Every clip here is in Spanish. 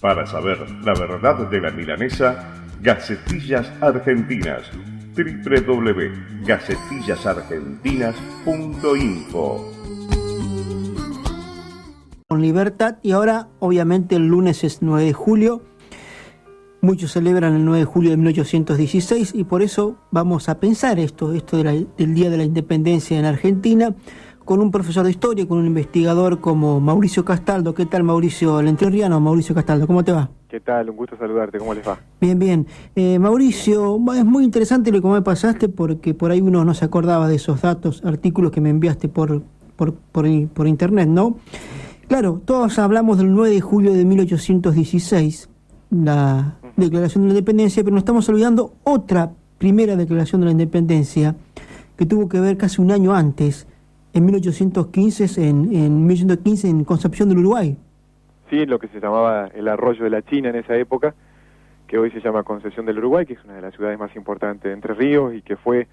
Para saber la verdad de la milanesa, Gacetillas Argentinas. www.gacetillasargentinas.info. Con libertad, y ahora obviamente el lunes es 9 de julio. Muchos celebran el 9 de julio de 1816 y por eso vamos a pensar esto del Día de la Independencia en Argentina con un profesor de historia, con un investigador como Mauricio Castaldo. ¿Qué tal, Mauricio? El entrerriano Mauricio Castaldo, ¿cómo te va? ¿Qué tal? Un gusto saludarte, ¿cómo les va? Bien, bien. Mauricio, es muy interesante lo que me pasaste porque por ahí uno no se acordaba de esos datos, artículos que me enviaste por internet, ¿no? Claro, todos hablamos del 9 de julio de 1816, la Declaración de la Independencia, pero nos estamos olvidando otra primera Declaración de la Independencia que tuvo que ver casi un año antes, en 1815, en 1815 en Concepción del Uruguay. Sí, lo que se llamaba el Arroyo de la China en esa época, que hoy se llama Concepción del Uruguay, que es una de las ciudades más importantes de Entre Ríos y que fue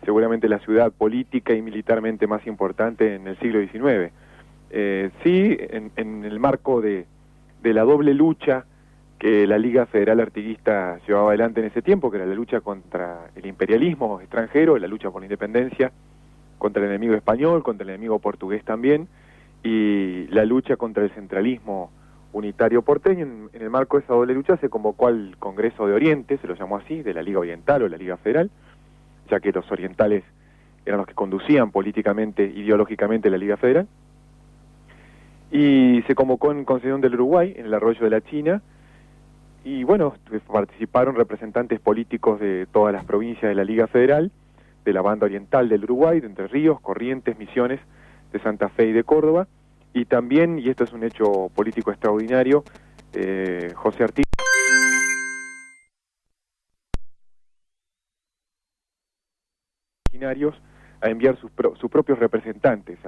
seguramente la ciudad política y militarmente más importante en el siglo XIX. Sí, en el marco de la doble lucha que la Liga Federal Artiguista llevaba adelante en ese tiempo, que era la lucha contra el imperialismo extranjero, la lucha por la independencia, contra el enemigo español, contra el enemigo portugués también, y la lucha contra el centralismo unitario porteño. En el marco de esa doble lucha se convocó al Congreso de Oriente, se lo llamó así, de la Liga Oriental o la Liga Federal, ya que los orientales eran los que conducían políticamente, ideológicamente la Liga Federal, y se convocó en Concepción del Uruguay, en el Arroyo de la China, y bueno, participaron representantes políticos de todas las provincias de la Liga Federal, de la banda oriental del Uruguay, de Entre Ríos, Corrientes, Misiones, de Santa Fe y de Córdoba, y también, y esto es un hecho político extraordinario, José Artigas a enviar sus propios representantes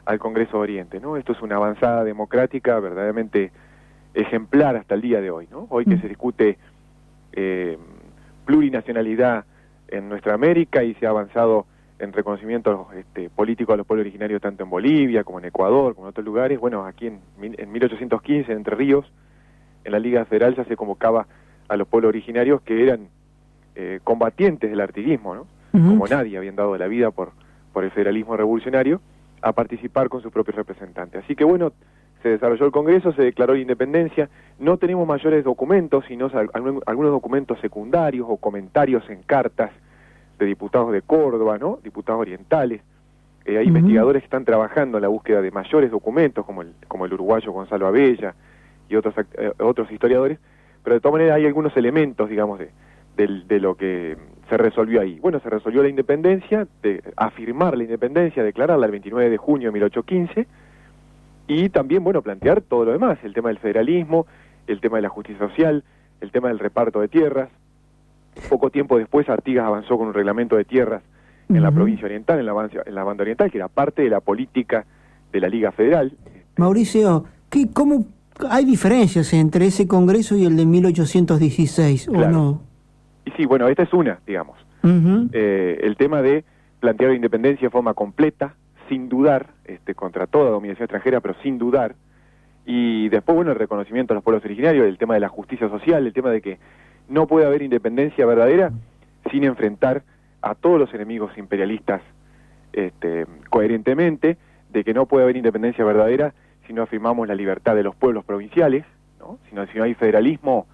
al Congreso de Oriente, ¿no? Esto es una avanzada democrática verdaderamente ejemplar hasta el día de hoy, ¿no? Hoy que se discute plurinacionalidad en nuestra América y se ha avanzado en reconocimiento político a los pueblos originarios tanto en Bolivia como en Ecuador, como en otros lugares. Bueno, aquí en 1815, en Entre Ríos, en la Liga Federal ya se convocaba a los pueblos originarios que eran combatientes del artiguismo, ¿no? Como nadie habían dado la vida por el federalismo revolucionario, a participar con sus propios representantes. Así que bueno, se desarrolló el Congreso, se declaró la independencia. No tenemos mayores documentos, sino algunos documentos secundarios o comentarios en cartas de diputados de Córdoba, ¿no? Diputados orientales. Hay investigadores que están trabajando en la búsqueda de mayores documentos, como el uruguayo Gonzalo Abella y otros historiadores, pero de todas maneras hay algunos elementos, digamos, de lo que se resolvió ahí. Bueno, se resolvió la independencia, afirmar la independencia, declararla el 29 de junio de 1815, y también, bueno, plantear todo lo demás, el tema del federalismo, el tema de la justicia social, el tema del reparto de tierras. Poco tiempo después Artigas avanzó con un reglamento de tierras en la provincia oriental, en la banda oriental, que era parte de la política de la Liga Federal. Mauricio, ¿cómo hay diferencias entre ese Congreso y el de 1816, claro, o no? Y sí, bueno, esta es una, digamos. El tema de plantear la independencia de forma completa, sin dudar, contra toda dominación extranjera, pero sin dudar. Y después, bueno, el reconocimiento a los pueblos originarios, el tema de la justicia social, el tema de que no puede haber independencia verdadera sin enfrentar a todos los enemigos imperialistas coherentemente, de que no puede haber independencia verdadera si no afirmamos la libertad de los pueblos provinciales, ¿no? Si no hay federalismo,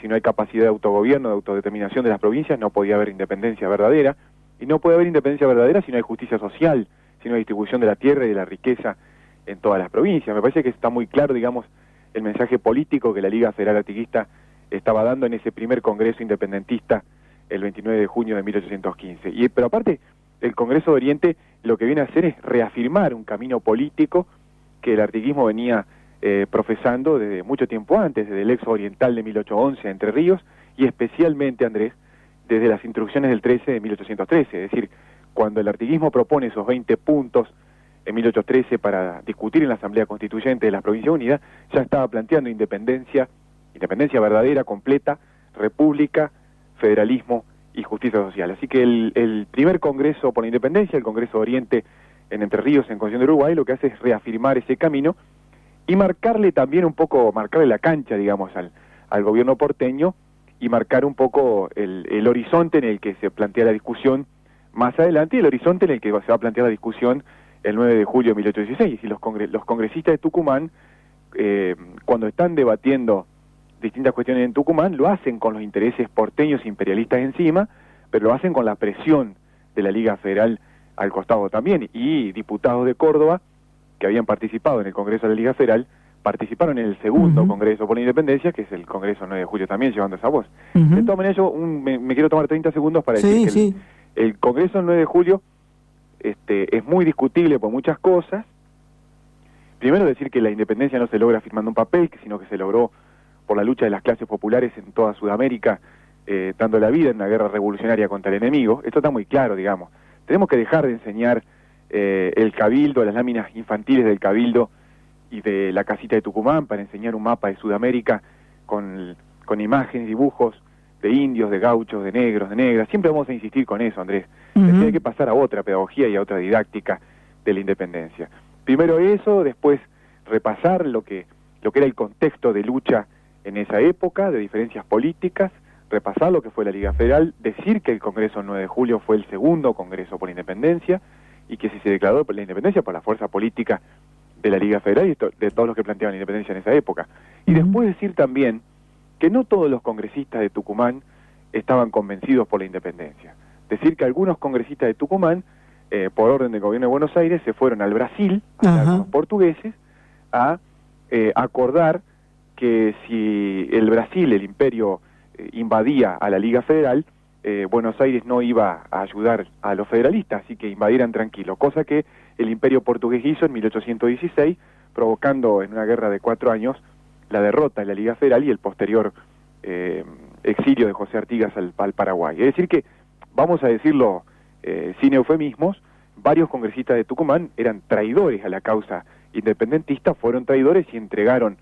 si no hay capacidad de autogobierno, de autodeterminación de las provincias, no podía haber independencia verdadera, y no puede haber independencia verdadera si no hay justicia social, si no hay distribución de la tierra y de la riqueza en todas las provincias. Me parece que está muy claro, digamos, el mensaje político que la Liga Federal Artiguista estaba dando en ese primer Congreso independentista el 29 de junio de 1815. Pero aparte, el Congreso de Oriente lo que viene a hacer es reafirmar un camino político que el artiguismo venía profesando desde mucho tiempo antes, desde el Éxodo Oriental de 1811 a Entre Ríos, y especialmente, Andrés, desde las instrucciones del 13 de 1813, es decir, cuando el artiguismo propone esos 20 puntos en 1813 para discutir en la Asamblea Constituyente de las Provincias Unidas, ya estaba planteando independencia verdadera, completa, república, federalismo y justicia social. Así que el primer Congreso por la Independencia, el Congreso de Oriente en Entre Ríos, en Concepción del Uruguay, lo que hace es reafirmar ese camino y marcarle también un poco, marcarle la cancha, digamos, al gobierno porteño, y marcar un poco el horizonte en el que se plantea la discusión más adelante, y el horizonte en el que se va a plantear la discusión el 9 de julio de 1816. Y los congresistas de Tucumán, cuando están debatiendo distintas cuestiones en Tucumán, lo hacen con los intereses porteños imperialistas encima, pero lo hacen con la presión de la Liga Federal al costado también, y diputados de Córdoba que habían participado en el Congreso de la Liga Federal participaron en el segundo Congreso por la Independencia, que es el Congreso 9 de julio también, llevando esa voz. De todas maneras, yo me quiero tomar 30 segundos para decir que el Congreso del 9 de julio es muy discutible por muchas cosas. Primero, decir que la independencia no se logra firmando un papel, sino que se logró por la lucha de las clases populares en toda Sudamérica, dando la vida en una guerra revolucionaria contra el enemigo. Esto está muy claro, digamos. Tenemos que dejar de enseñar el cabildo, las láminas infantiles del cabildo y de la casita de Tucumán para enseñar un mapa de Sudamérica con imágenes, dibujos de indios, de gauchos, de negros, de negras. Siempre vamos a insistir con eso, Andrés. Hay que pasar a otra pedagogía y a otra didáctica de la independencia. Primero eso, después repasar lo que era el contexto de lucha en esa época, de diferencias políticas, repasar lo que fue la Liga Federal, decir que el Congreso 9 de julio fue el segundo Congreso por la Independencia, y que si se declaró por la independencia por la fuerza política de la Liga Federal y de todos los que planteaban la independencia en esa época. Y después decir también que no todos los congresistas de Tucumán estaban convencidos por la independencia. Decir que algunos congresistas de Tucumán, por orden del gobierno de Buenos Aires, se fueron al Brasil, a hablar con los portugueses, a acordar que si el Brasil, el imperio, invadía a la Liga Federal, Buenos Aires no iba a ayudar a los federalistas, así que invadieran tranquilo, cosa que el imperio portugués hizo en 1816, provocando en una guerra de 4 años la derrota de la Liga Federal y el posterior exilio de José Artigas al Paraguay. Es decir que, vamos a decirlo sin eufemismos, varios congresistas de Tucumán eran traidores a la causa independentista, fueron traidores y entregaron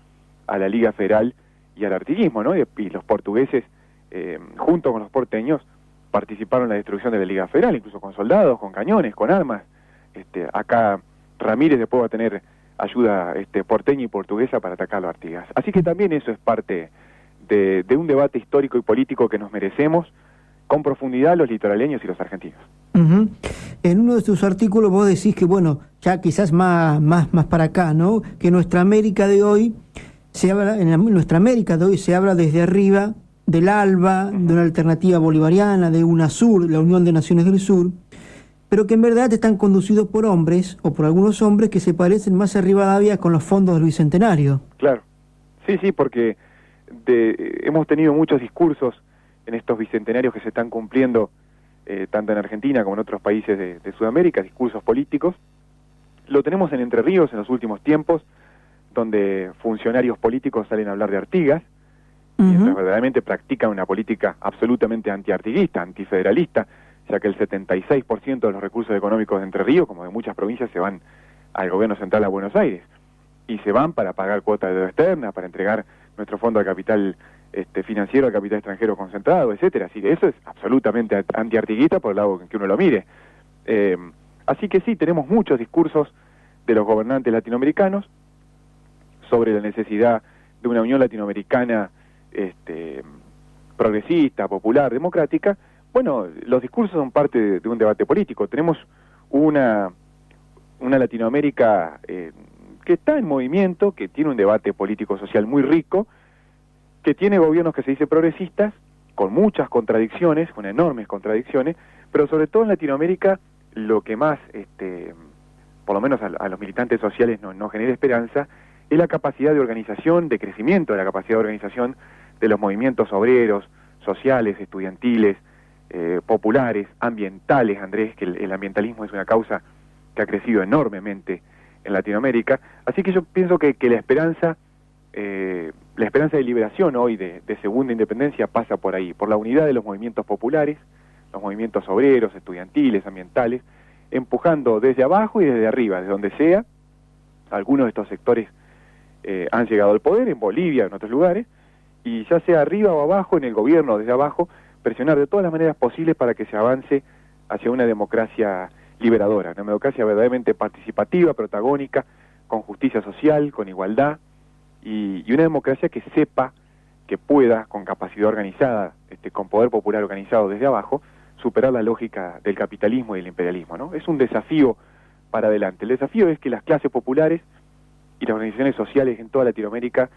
a la Liga Federal y al artiguismo, ¿no? Y los portugueses, junto con los porteños, participaron en la destrucción de la Liga Federal, incluso con soldados, con cañones, con armas. Acá Ramírez después va a tener ayuda porteña y portuguesa para atacar a los Artigas. Así que también eso es parte de un debate histórico y político que nos merecemos con profundidad los litoraleños y los argentinos. En uno de tus artículos vos decís que, bueno, ya quizás más para acá, ¿no? Que nuestra América de hoy se habla, nuestra América de hoy se habla desde arriba del ALBA, de una alternativa bolivariana, de UNASUR, la Unión de Naciones del Sur, pero que en verdad están conducidos por hombres, o por algunos hombres que se parecen más a Rivadavia con los fondos del Bicentenario. Claro, sí, porque hemos tenido muchos discursos en estos bicentenarios que se están cumpliendo, tanto en Argentina como en otros países de Sudamérica, discursos políticos. Lo tenemos en Entre Ríos en los últimos tiempos, donde funcionarios políticos salen a hablar de Artigas, mientras verdaderamente practican una política absolutamente antiartiguista, antifederalista, ya que el 76% de los recursos económicos de Entre Ríos, como de muchas provincias, se van al gobierno central a Buenos Aires, y se van para pagar cuotas de deuda externa, para entregar nuestro fondo de capital financiero al capital extranjero concentrado, etcétera. Así que eso es absolutamente antiartiguista por el lado en que uno lo mire. Así que sí, tenemos muchos discursos de los gobernantes latinoamericanos sobre la necesidad de una unión latinoamericana progresista, popular, democrática. Bueno, los discursos son parte de un debate político. Tenemos una Latinoamérica que está en movimiento, que tiene un debate político-social muy rico, que tiene gobiernos que se dicen progresistas, con muchas contradicciones, con enormes contradicciones, pero sobre todo en Latinoamérica lo que más, por lo menos a los militantes sociales no genera esperanza, es la capacidad de organización, de crecimiento de la capacidad de organización de los movimientos obreros, sociales, estudiantiles, populares, ambientales, Andrés, que el ambientalismo es una causa que ha crecido enormemente en Latinoamérica. Así que yo pienso que la esperanza de liberación hoy de segunda independencia pasa por ahí, por la unidad de los movimientos populares, los movimientos obreros, estudiantiles, ambientales, empujando desde abajo y desde arriba, desde donde sea. Algunos de estos sectores han llegado al poder, en Bolivia, en otros lugares, y ya sea arriba o abajo, en el gobierno, desde abajo, presionar de todas las maneras posibles para que se avance hacia una democracia liberadora, una democracia verdaderamente participativa, protagónica, con justicia social, con igualdad, y una democracia que sepa, que pueda, con capacidad organizada, con poder popular organizado desde abajo, superar la lógica del capitalismo y del imperialismo, ¿no? Es un desafío para adelante. El desafío es que las clases populares y las organizaciones sociales en toda Latinoamérica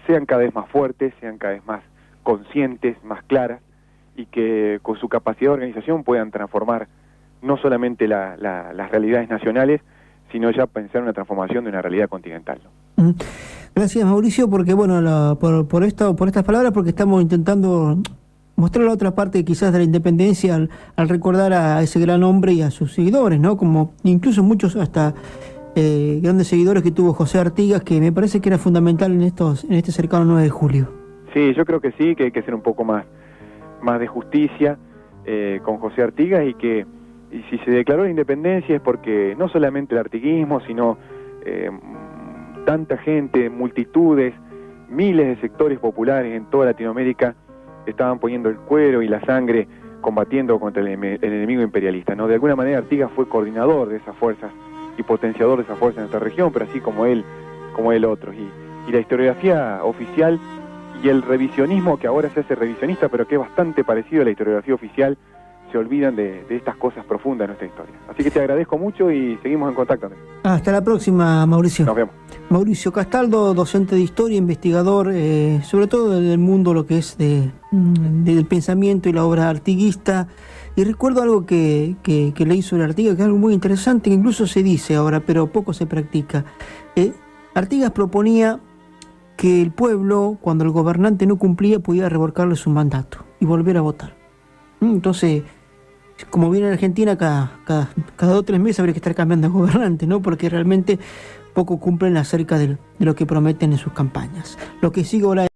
sean cada vez más fuertes, sean cada vez más conscientes, más claras, y que con su capacidad de organización puedan transformar no solamente las realidades nacionales, sino ya pensar en una transformación de una realidad continental, ¿no? Gracias, Mauricio, porque bueno, por estas palabras, porque estamos intentando mostrar la otra parte quizás de la independencia al recordar a ese gran hombre y a sus seguidores, ¿no? Como incluso muchos hasta grandes seguidores que tuvo José Artigas, que me parece que era fundamental en este cercano 9 de julio. Sí, yo creo que sí, que hay que ser un poco más de justicia con José Artigas, y si se declaró la independencia es porque no solamente el artiguismo, sino tanta gente, multitudes, miles de sectores populares en toda Latinoamérica estaban poniendo el cuero y la sangre combatiendo contra el enemigo imperialista, ¿no? De alguna manera Artigas fue coordinador de esas fuerzas y potenciador de esas fuerzas en nuestra región, pero así como él otros. Y la historiografía oficial y el revisionismo, que ahora se hace revisionista, pero que es bastante parecido a la historiografía oficial, se olvidan de estas cosas profundas de nuestra historia. Así que te agradezco mucho y seguimos en contacto, Andrés. Hasta la próxima, Mauricio. Nos vemos. Mauricio Castaldo, docente de historia, investigador, sobre todo del mundo, lo que es del pensamiento y la obra artiguista. Y recuerdo algo que leí sobre Artigas, que es algo muy interesante, que incluso se dice ahora, pero poco se practica. Artigas proponía que el pueblo, cuando el gobernante no cumplía, podía revocarle su mandato y volver a votar. Entonces, como viene en Argentina, cada 2 o 3 meses habría que estar cambiando de gobernante, ¿no? Porque realmente poco cumplen acerca de lo que prometen en sus campañas. Lo que sigue ahora